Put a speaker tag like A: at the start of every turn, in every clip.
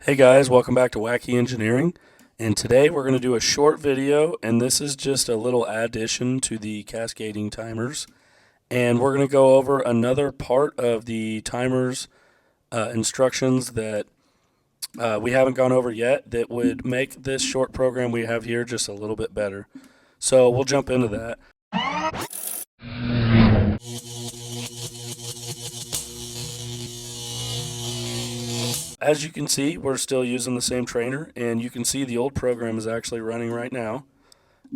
A: Hey guys, welcome back to Wacky Engineering. And today we're going to do a short video, and this is just a little addition to the cascading timers. And we're going to go over another part of the timers instructions that we haven't gone over yet that would make this short program we have here just a little bit better. So we'll jump into that. As you can see, we're still using the same trainer, and you can see the old program is actually running right now.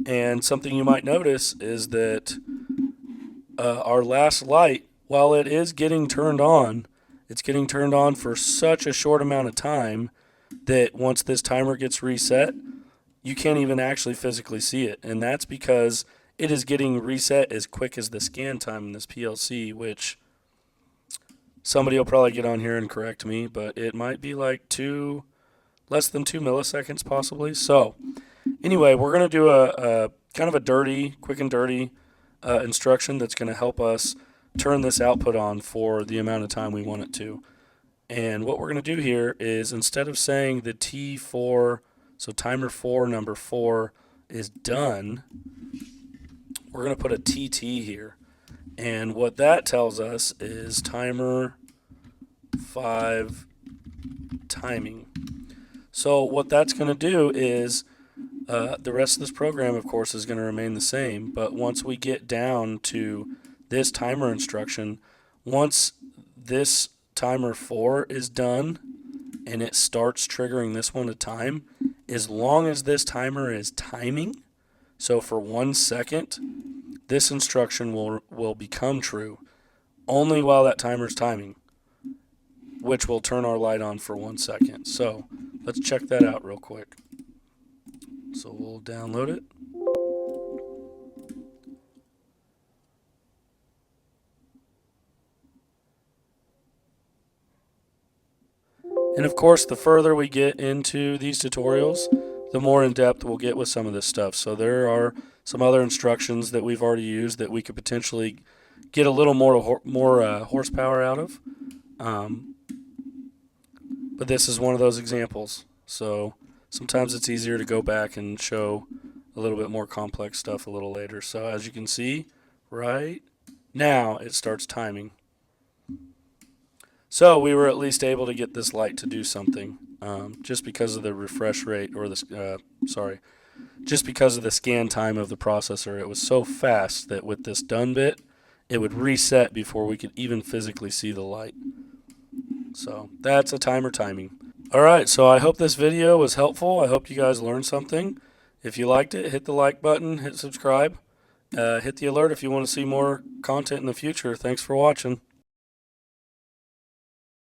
A: And something you might notice is that our last light, while it is getting turned on, it's getting turned on for such a short amount of time that once this timer gets reset, you can't even actually physically see it. And that's because it is getting reset as quick as the scan time in this PLC, which somebody will probably get on here and correct me, but it might be like less than 2 milliseconds possibly. So anyway, we're going to do a kind of a dirty, quick and dirty instruction that's going to help us turn this output on for the amount of time we want it to. And what we're going to do here is, instead of saying the T4, so timer 4, number 4 is done, we're going to put a TT here. And what that tells us is timer 5 timing. So what that's going to do is the rest of this program, of course, is going to remain the same. But once we get down to this timer instruction, once this timer 4 is done and it starts triggering this one to time, as long as this timer is timing, so for 1 second, this instruction will become true only while that timer is timing, which will turn our light on for 1 second. So let's check that out real quick. So we'll download it. And of course, the further we get into these tutorials, the more in depth we'll get with some of this stuff. So there are some other instructions that we've already used that we could potentially get a little more horsepower out of. But this is one of those examples. So sometimes it's easier to go back and show a little bit more complex stuff a little later. So as you can see, right now it starts timing. So we were at least able to get this light to do something, just because of the refresh rate, or just because of the scan time of the processor. It was so fast that with this done bit, it would reset before we could even physically see the light. So that's a timer timing. Alright, so I hope this video was helpful. I hope you guys learned something. If you liked it, hit the like button, hit subscribe, hit the alert if you want to see more content in the future. Thanks for watching.